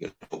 you know,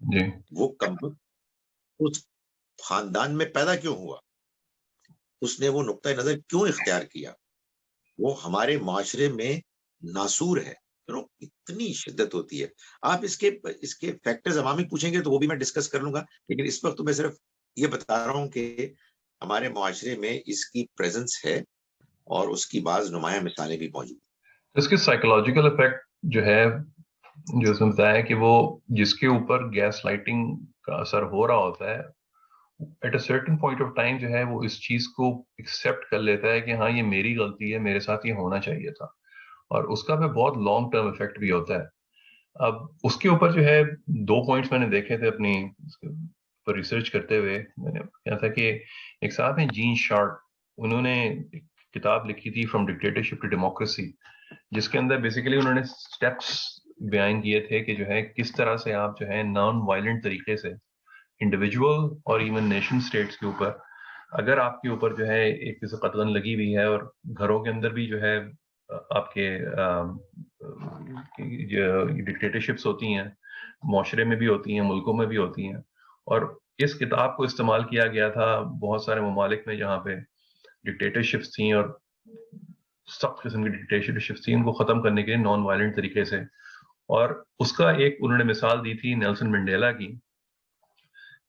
جی وہ کم اس خاندان میں پیدا کیوں ہوا, اس نے وہ نقطۂ نظر کیوں اختیار کیا, وہ ہمارے معاشرے میں ناسور ہے. اتنی شدت ہوتی ہے. آپ اس کے فیکٹرز عوامی پوچھیں گے تو وہ بھی میں ڈسکس کر لوں گا, لیکن اس وقت تو میں صرف یہ بتا رہا ہوں کہ ہمارے معاشرے میں اس کی پریزنس ہے اور اس کی بعض نمایاں مثالیں بھی موجود ہیں. اس کے سائیکولوجیکل افیکٹ جو ہے, جو اس میں بتایا کہ وہ جس کے اوپر گیس لائٹنگ کا اثر ہو رہا ہوتا ہے, at a certain point of time جو ہے وہ اس چیز کو ایکسیپٹ کر لیتا ہے کہ ہاں یہ میری غلطی ہے, میرے ساتھ یہ ہونا چاہیے تھا, اور اس کا بہت لانگ ٹرم افیکٹ بھی ہوتا ہے. اب اس کے اوپر جو ہے 2 پوائنٹس میں نے دیکھے تھے اپنی پر ریسرچ کرتے ہوئے. میں نے کہا تھا کہ ایک صاحب ہیں جین شارٹ, انہوں نے ایک کتاب لکھی تھی فرام ڈکٹیٹرشپ ٹو ڈیموکریسی, جس کے اندر بیسیکلی انہوں نے اسٹیپس بیان کیے تھے کہ جو ہے کس طرح سے آپ جو ہے نان وائلنٹ طریقے سے انڈیویجول اور ایون نیشن اسٹیٹس کے اوپر, اگر آپ کے اوپر جو ہے ایک کسی قطغن لگی ہوئی ہے, اور گھروں کے اندر بھی جو ہے آپ کے ڈکٹیٹرشپس ہوتی ہیں, معاشرے میں بھی ہوتی ہیں, ملکوں میں بھی ہوتی ہیں, اور اس کتاب کو استعمال کیا گیا تھا بہت سارے ممالک میں جہاں پہ ڈکٹیٹرشپس تھیں اور سخت قسم کی ڈکٹیٹرشپس تھیں, ان کو ختم کرنے کے لیے نان وائلنٹ طریقے سے. اور اس کا ایک انہوں نے مثال دی تھی نیلسن منڈیلا کی,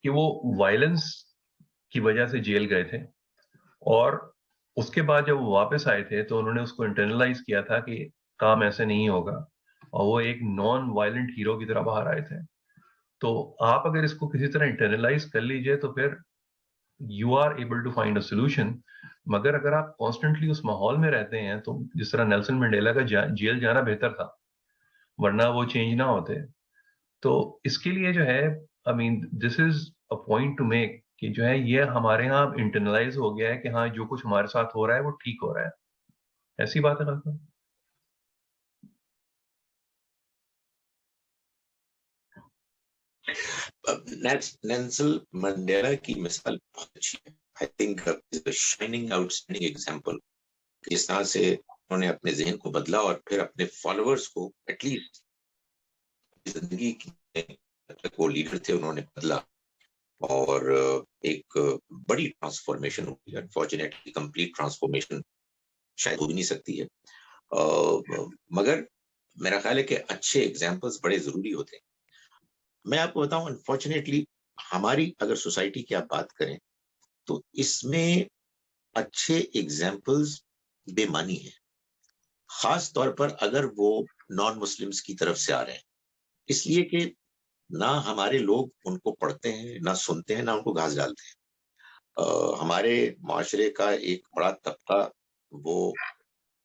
کہ وہ وائلنس کی وجہ سے جیل گئے تھے, اور اس کے بعد جب وہ واپس آئے تھے تو انہوں نے اس کو انٹرنلائز کیا تھا کہ کام ایسے نہیں ہوگا, اور وہ ایک نان وائلنٹ ہیرو کی طرح باہر آئے تھے. تو آپ اگر اس کو کسی طرح انٹرنلائز کر لیجئے تو پھر you are able to find a solution. مگر اگر آپ کانسٹنٹلی اس ماحول میں رہتے ہیں تو جس طرح نیلسن منڈیلا کا جیل جانا بہتر تھا, ورنہ وہ چینج نہ ہوتے. تو اس کے لیے جو ہے آئی مین دس از اے پوائنٹ ٹو میک کہ جو ہے یہ ہمارے ہاں انٹرنلائز ہو گیا ہے کہ ہاں جو کچھ ہمارے ساتھ ہو رہا ہے وہ ٹھیک ہو رہا ہے. ایسی بات ہے ڈاکٹر. نیلسن منڈیلا کی مثال بہت اچھی ہے. I think is a shining outstanding example. جس طرح سے انہوں نے اپنے ذہن کو بدلا اور پھر اپنے فالوورز کو ایٹ لیسٹ زندگی کی وہ لیڈر تھے انہوں نے بدلا, اور ایک بڑی ٹرانسفارمیشن ہوئی. انفارچونیٹلی کمپلیٹ ٹرانسفارمیشن شاید ہو بھی نہیں سکتی ہے, مگر میرا خیال ہے کہ اچھے ایگزامپلس بڑے ضروری ہوتے ہیں. میں آپ کو بتاؤں, انفارچونیٹلی ہماری اگر سوسائٹی کی آپ بات کریں تو اس میں اچھے ایگزامپلس بے معنی ہیں, خاص طور پر اگر وہ نان مسلمس کی طرف سے آ رہے ہیں, اس لیے کہ نہ ہمارے لوگ ان کو پڑھتے ہیں, نہ سنتے ہیں, نہ ان کو گھاس ڈالتے ہیں. ہمارے معاشرے کا ایک بڑا طبقہ وہ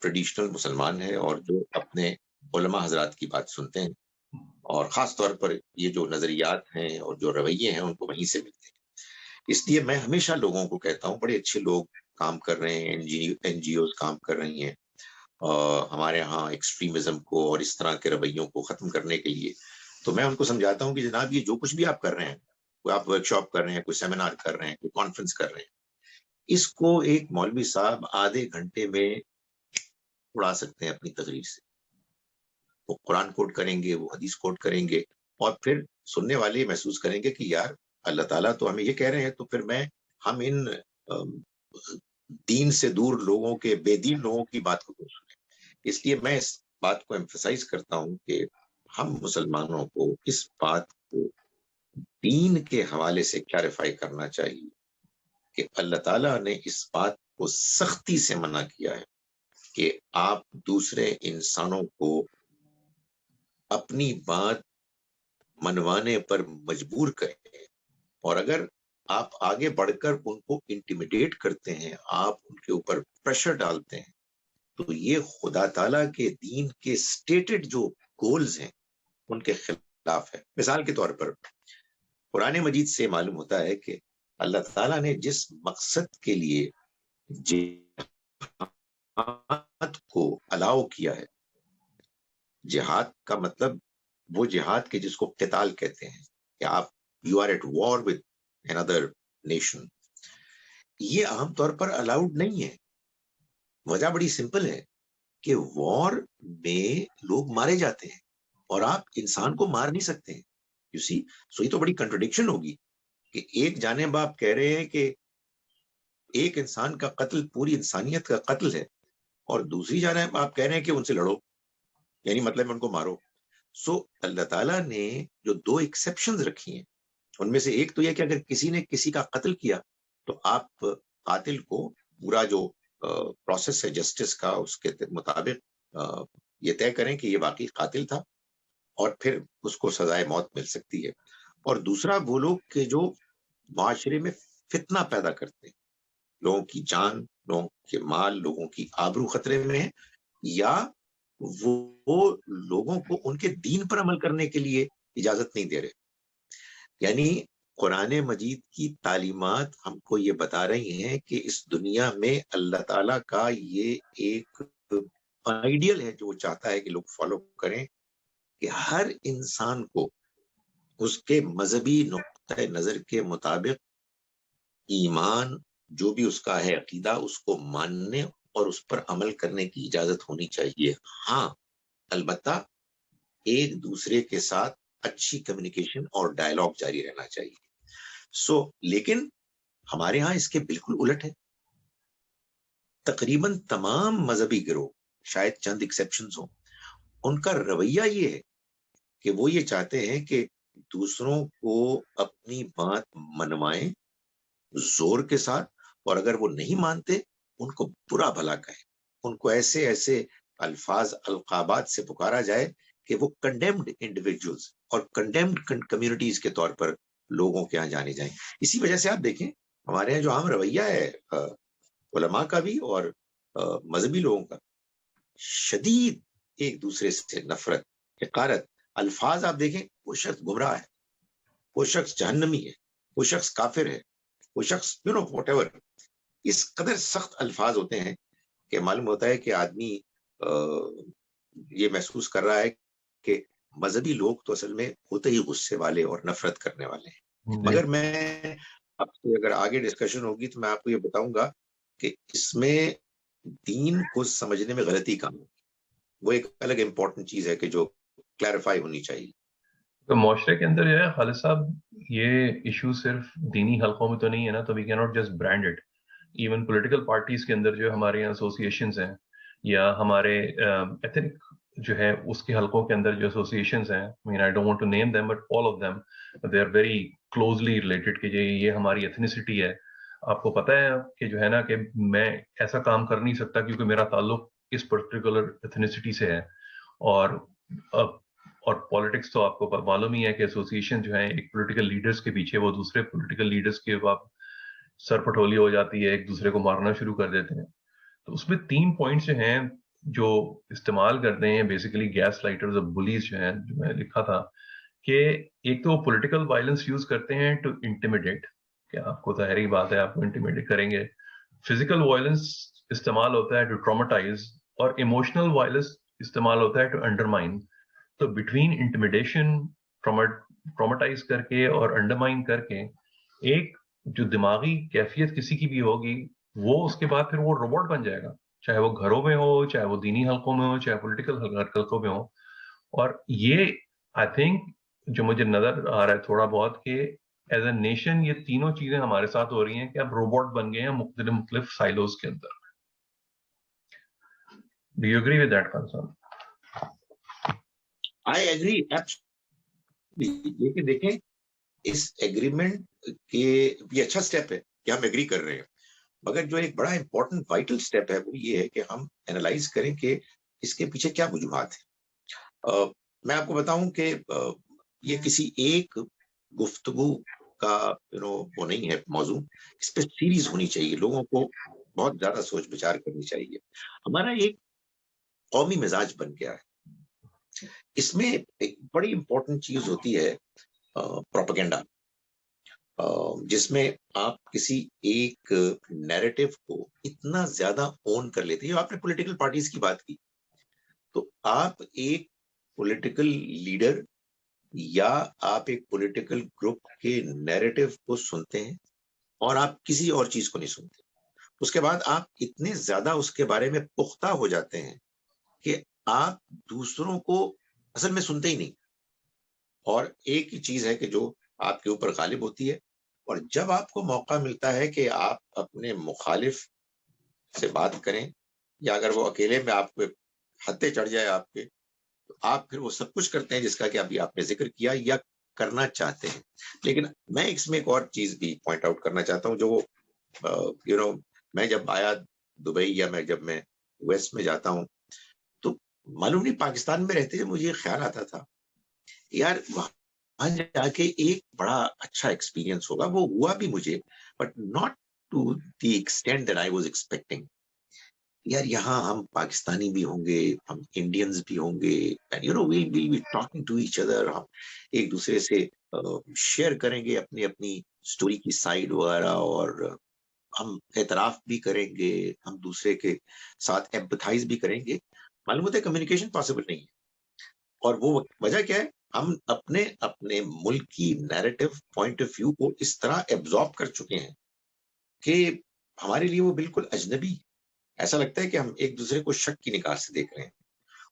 ٹریڈیشنل مسلمان ہے, اور جو اپنے علماء حضرات کی بات سنتے ہیں, اور خاص طور پر یہ جو نظریات ہیں اور جو رویے ہیں ان کو وہیں سے ملتے ہیں. اس لیے میں ہمیشہ لوگوں کو کہتا ہوں, بڑے اچھے لوگ کام کر رہے ہیں, این جی اوز کام کر رہی ہیں ہمارے ہاں ایکسٹریمزم کو اور اس طرح کے رویوں کو ختم کرنے کے لیے. تو میں ان کو سمجھاتا ہوں کہ جناب یہ جو کچھ بھی آپ کر رہے ہیں, کوئی آپ ورک شاپ کر رہے ہیں, کوئی سیمینار کر رہے ہیں, کوئی کانفرنس کر رہے ہیں, اس کو ایک مولوی صاحب آدھے گھنٹے میں اڑا سکتے ہیں اپنی تقریر سے. وہ قرآن کوٹ کریں گے, وہ حدیث کوٹ کریں گے, اور پھر سننے والے محسوس کریں گے کہ یار اللہ تعالیٰ تو ہمیں یہ کہہ رہے ہیں, تو پھر ہم ان دین سے دور لوگوں کے, بے دین لوگوں کی بات کو سنیں. اس لیے میں اس بات کو ایمفسائز کرتا ہوں کہ ہم مسلمانوں کو اس بات کو دین کے حوالے سے کلیریفائی کرنا چاہیے کہ اللہ تعالیٰ نے اس بات کو سختی سے منع کیا ہے کہ آپ دوسرے انسانوں کو اپنی بات منوانے پر مجبور کریں, اور اگر آپ آگے بڑھ کر ان کو انٹیمیڈیٹ کرتے ہیں, آپ ان کے اوپر پریشر ڈالتے ہیں, تو یہ خدا تعالیٰ کے دین کے سٹیٹڈ جو گولز ہیں ان کے خلاف ہے. مثال کے طور پر قرآن مجید سے معلوم ہوتا ہے کہ اللہ تعالیٰ نے جس مقصد کے لیے جہاد کو الاؤ کیا ہے, جہاد کا مطلب وہ جہاد کے جس کو قتال کہتے ہیں, کہ آپ you are at war with another nation, یہ عام طور پر الاؤڈ نہیں ہے. وجہ بڑی سمپل ہے کہ وار میں لوگ مارے جاتے ہیں اور آپ انسان کو مار نہیں سکتے ہیں. یو سی. سو یہ تو بڑی کنٹرڈکشن ہوگی کہ ایک جانب آپ کہہ رہے ہیں کہ ایک انسان کا قتل پوری انسانیت کا قتل ہے، اور دوسری جانب آپ کہہ رہے ہیں کہ ان سے لڑو، یعنی مطلب ان کو مارو. سو اللہ تعالیٰ نے جو 2 ایکسیپشنز رکھی ہیں، ان میں سے ایک تو یہ کہ اگر کسی نے کسی کا قتل کیا تو آپ قاتل کو پورا جو پروسیس ہے جسٹس کا، اس کے مطابق یہ طے کریں کہ یہ واقعی قاتل تھا، اور پھر اس کو سزائے موت مل سکتی ہے. اور دوسرا وہ لوگ کہ جو معاشرے میں فتنہ پیدا کرتے ہیں، لوگوں کی جان، لوگوں کے مال، لوگوں کی آبرو خطرے میں ہے، یا وہ لوگوں کو ان کے دین پر عمل کرنے کے لیے اجازت نہیں دے رہے. یعنی قرآن مجید کی تعلیمات ہم کو یہ بتا رہی ہیں کہ اس دنیا میں اللہ تعالیٰ کا یہ ایک آئیڈیل ہے جو وہ چاہتا ہے کہ لوگ فالو کریں، کہ ہر انسان کو اس کے مذہبی نقطۂ نظر کے مطابق ایمان جو بھی اس کا ہے عقیدہ، اس کو ماننے اور اس پر عمل کرنے کی اجازت ہونی چاہیے. ہاں البتہ ایک دوسرے کے ساتھ اچھی کمیونیکیشن اور ڈائلاگ جاری رہنا چاہیے. لیکن ہمارے ہاں اس کے بالکل الٹ ہے. تقریباً تمام مذہبی گروہ، شاید چند ایکسیپشنز ہوں، ان کا رویہ یہ ہے کہ وہ یہ چاہتے ہیں کہ دوسروں کو اپنی بات منوائیں زور کے ساتھ، اور اگر وہ نہیں مانتے ان کو برا بھلا کہیں، ان کو ایسے ایسے الفاظ القابات سے پکارا جائے کہ وہ کنڈیمڈ انڈیویجولز اور کنڈیمڈ کمیونٹیز کے طور پر لوگوں کے ہاں جانے جائیں. اسی وجہ سے آپ دیکھیں ہمارے یہاں جو عام رویہ ہے علماء کا بھی اور مذہبی لوگوں کا، شدید ایک دوسرے سے نفرت، حقارت، الفاظ آپ دیکھیں، وہ شخص گمراہ ہے، وہ شخص جہنمی ہے، وہ شخص کافر ہے، وہ شخص واٹ ایور. اس قدر سخت الفاظ ہوتے ہیں کہ معلوم ہوتا ہے کہ آدمی یہ محسوس کر رہا ہے کہ مذہبی لوگ تو اصل میں ہوتے ہی غصے والے اور نفرت کرنے والے ہیں. مگر میں آپ سے اگر آگے ڈسکشن ہوگی تو میں آپ کو یہ بتاؤں گا کہ اس میں دین کو سمجھنے میں غلطی کام ہے. وہ ایک الگ امپورٹنٹ چیز ہے کہ جو کلیریفائی ہونی چاہیے. تو معاشرے کے اندر جو ہے خالد صاحب، یہ ایشو صرف دینی حلقوں میں تو نہیں ہے نا، تو وی کی not just brand it. Even political parties کے اندر جو ہمارے یہاں ایسوسیشنز ہیں، یا ہمارے ایتھنک جو ہے اس کے حلقوں کے اندر جو ایسوسیشنز ہیں، I don't want to name them but all of them they are very closely related کہ یہ ہماری ایتھنیسٹی ہے. آپ کو پتہ ہے کہ جو ہے نا کہ میں ایسا کام کر نہیں سکتا کیونکہ میرا تعلق اس پرٹیکولر ایتھنیسٹی سے ہے. اور پالیٹکس تو آپ کو معلوم ہی ہے کہ ایسوسیشن جو ہے ایک پولیٹیکل لیڈرز کے پیچھے وہ دوسرے پولیٹیکل لیڈرز کے سر پٹولی ہو جاتی ہے، ایک دوسرے کو مارنا شروع کر دیتے ہیں. تو اس میں 3 پوائنٹس جو ہیں جو استعمال کرتے ہیں بیسیکلی گیس لائٹرز اور بلیز جو ہیں، جو میں لکھا تھا کہ ایک تو وہ پولیٹیکل وائلنس یوز کرتے ہیں ٹو انٹیمیڈیٹ، کہ آپ کو ظاہری بات ہے آپ کو انٹیمیڈیٹ کریں گے. فزیکل وائلنس استعمال ہوتا ہے ٹو ٹرامیٹائز، اور ایموشنل وائلنس استعمال ہوتا ہے ٹو انڈرمائن. تو بٹوین انٹیمیڈیشن، ٹرامیٹائز کر کے اور انڈرمائن کر کے، ایک جو دماغی کیفیت کسی کی بھی ہوگی وہ اس کے بعد پھر وہ روبوٹ بن جائے گا، چاہے وہ گھروں میں ہو، چاہے وہ دینی حلقوں میں ہو، چاہے پولیٹیکل حلقوں میں ہو. اور یہ آئی تھنک جو مجھے نظر آ رہا ہے تھوڑا بہت کہ ایز اے نیشن یہ تینوں چیزیں ہمارے ساتھ ہو رہی ہیں کہ اب روبوٹ بن گئے ہیں مختلف سائلوز کے اندر. Do you agree with that concern? I agree. لیکن دیکھیں اس ایگریمنٹ کے یہ اچھا سٹیپ ہے کہ ہم ایگری کر رہے ہیں، مگر جو ایک بڑا امپورٹنٹ وائٹل سٹیپ ہے وہ یہ ہے کہ ہم اینالائز کریں کہ اس کے پیچھے کیا وجوہات ہیں. میں آپ کو بتاؤں کہ یہ کسی ایک گفتگو کا وہ نہیں ہے موضوع، اس پہ سیریز ہونی چاہیے، لوگوں کو بہت زیادہ سوچ بچار کرنی چاہیے. ہمارا ایک قومی مزاج بن گیا ہے، اس میں ایک بڑی امپورٹنٹ چیز ہوتی ہے پروپیگنڈا، جس میں آپ کسی ایک نیریٹو کو اتنا زیادہ اون کر لیتے ہیں. آپ نے پولیٹیکل پارٹیز کی بات کی، تو آپ ایک پولیٹیکل لیڈر یا آپ ایک پولیٹیکل گروپ کے نیریٹو کو سنتے ہیں اور آپ کسی اور چیز کو نہیں سنتے. اس کے بعد آپ اتنے زیادہ اس کے بارے میں پختہ ہو جاتے ہیں کہ آپ دوسروں کو اصل میں سنتے ہی نہیں. اور ایک ہی چیز ہے کہ جو آپ کے اوپر غالب ہوتی ہے، اور جب آپ کو موقع ملتا ہے کہ آپ اپنے مخالف سے بات کریں، یا اگر وہ اکیلے میں آپ پہ ہتھے چڑھ جائے آپ کے، تو آپ پھر وہ سب کچھ کرتے ہیں جس کا کہ ابھی آپ نے ذکر کیا یا کرنا چاہتے ہیں. لیکن میں اس میں ایک اور چیز بھی پوائنٹ آؤٹ کرنا چاہتا ہوں، جو میں جب آیا دبئی، یا جب میں ویسٹ میں جاتا ہوں، تو معلوم نہیں پاکستان میں رہتے مجھے یہ خیال آتا تھا یار وہاں جا کے ایک بڑا اچھا ایکسپیرینس ہوگا. وہ ہوا بھی مجھے، but not to the extent that I was expecting. یار یہاں ہم پاکستانی بھی ہوں گے، ہم انڈینز بھی ہوں گے، we'll be talking to each other. ہم ایک دوسرے سے شیئر کریں گے اپنی اپنی سٹوری کی سائڈ وغیرہ، اور ہم اعتراف بھی کریں گے، ہم دوسرے کے ساتھ ایمپتھائز بھی کریں گے. معلوم ہوتا ہے کمیونیکیشن پاسبل نہیں ہے. اور وہ وجہ کیا ہے؟ ہم اپنے ملک کی نیریٹو پوائنٹ آف ویو کو اس طرح ایبزارب کر چکے ہیں کہ ہمارے لیے وہ بالکل اجنبی. ایسا لگتا ہے کہ ہم ایک دوسرے کو شک کی نگاہ سے دیکھ رہے ہیں.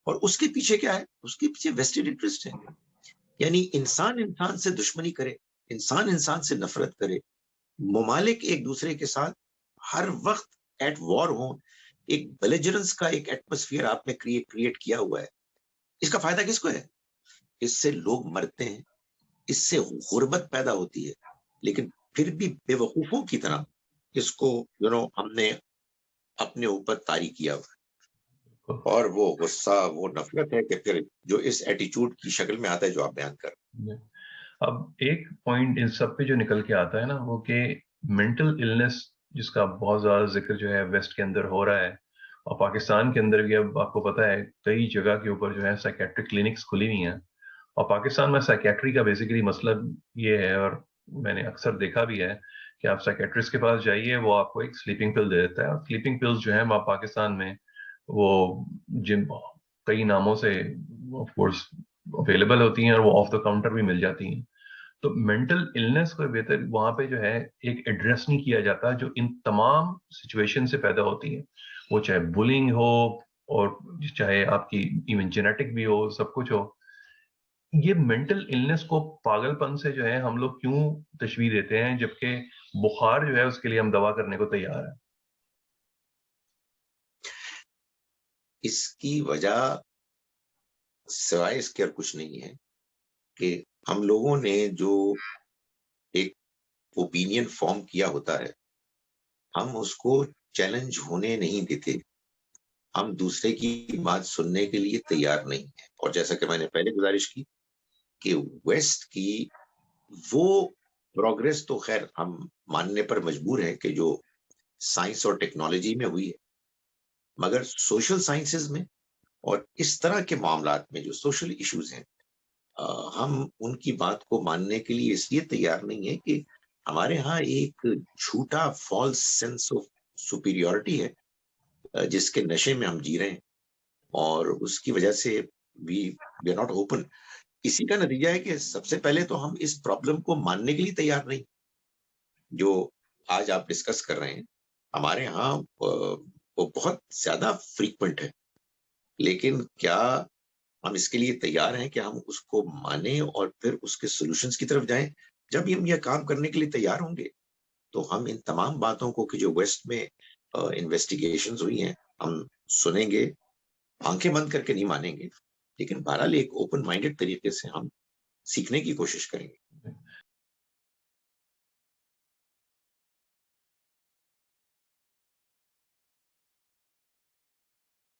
اور اس کے پیچھے کیا ہے؟ اس کے پیچھے ویسٹڈ انٹرسٹ ہے. یعنی انسان سے دشمنی کرے، انسان سے نفرت کرے، ممالک ایک دوسرے کے ساتھ ہر وقت ایٹ وار ہوں. ایک بیلیجرنس کا ایک ایٹماسفیئر آپ نے کریٹ کیا ہوا ہے. اس کا فائدہ کس کو ہے؟ اس سے لوگ مرتے ہیں، اس سے غربت پیدا ہوتی ہے، لیکن پھر بھی بے وقوفوں کی طرح اس کو ہم نے اپنے اوپر طاری کیا ہوا. اور وہ غصہ، وہ نفرت ہے کہ پھر جو اس ایٹیچیوڈ کی شکل میں آتا ہے جو آپ بیان کر. اب ایک پوائنٹ ان سب پہ جو نکل کے آتا ہے نا، وہ کہ مینٹل النس جس کا بہت زیادہ ذکر جو ہے ویسٹ کے اندر ہو رہا ہے، اور پاکستان کے اندر بھی اب آپ کو پتا ہے کئی جگہ کے اوپر جو ہے سائکیٹرک کلینکس کھلی ہوئی ہیں. اور پاکستان میں سائکیٹری کا بیسیکلی مسئلہ یہ ہے، اور میں نے اکثر دیکھا بھی ہے کہ آپ سائکیٹرسٹ کے پاس جائیے، وہ آپ کو ایک سلیپنگ پل دے دیتا ہے. اور سلیپنگ پلز جو ہیں پاکستان میں وہ جن کئی ناموں سے آف کورس اویلیبل ہوتی ہیں، اور وہ آف دا کاؤنٹر بھی مل جاتی ہیں. تو مینٹل النس کو بہتر وہاں پہ جو ہے ایک ایڈریس نہیں کیا جاتا، جو ان تمام سچویشن سے پیدا ہوتی ہیں، وہ چاہے بلنگ ہو اور چاہے آپ کی ایون جینیٹک بھی ہو، سب کچھ ہو. یہ مینٹل النس کو پاگل پن سے جو ہے ہم لوگ کیوں تشبیہ دیتے ہیں، جبکہ بخار جو ہے اس کے لیے ہم دوا کرنے کو تیار ہیں؟ اس کی وجہ سوائے اس کے اور کچھ نہیں ہے کہ ہم لوگوں نے جو ایک اوپینین فارم کیا ہوتا ہے، ہم اس کو چیلنج ہونے نہیں دیتے. ہم دوسرے کی بات سننے کے لیے تیار نہیں ہیں. اور جیسا کہ میں نے پہلے گزارش کی کہ ویسٹ کی وہ پروگریس تو خیر ہم ماننے پر مجبور ہیں کہ جو سائنس اور ٹیکنالوجی میں ہوئی ہے، مگر سوشل سائنسز میں اور اس طرح کے معاملات میں جو سوشل ایشوز ہیں، ہم ان کی بات کو ماننے کے لیے اس لیے تیار نہیں ہے کہ ہمارے ہاں ایک جھوٹا فالس سینس آف سپیریورٹی ہے جس کے نشے میں ہم جی رہے ہیں، اور اس کی وجہ سے وی آر ناٹ اوپن. اسی کا نتیجہ ہے کہ سب سے پہلے تو ہم اس پرابلم کو ماننے کے لیے تیار نہیں جو آج آپ ڈسکس کر رہے ہیں. ہمارے ہاں وہ بہت زیادہ فریکوینٹ ہے، لیکن کیا ہم اس کے لیے تیار ہیں کہ ہم اس کو مانیں اور پھر اس کے سولوشنز کی طرف جائیں؟ جب ہم یہ کام کرنے کے لیے تیار ہوں گے تو ہم ان تمام باتوں کو کہ جو ویسٹ میں انویسٹیگیشنز ہوئی ہیں ہم سنیں گے، آنکھیں بند کر کے نہیں مانیں گے، لیکن بہرحال ایک اوپن مائنڈڈ طریقے سے ہم سیکھنے کی کوشش کریں گے.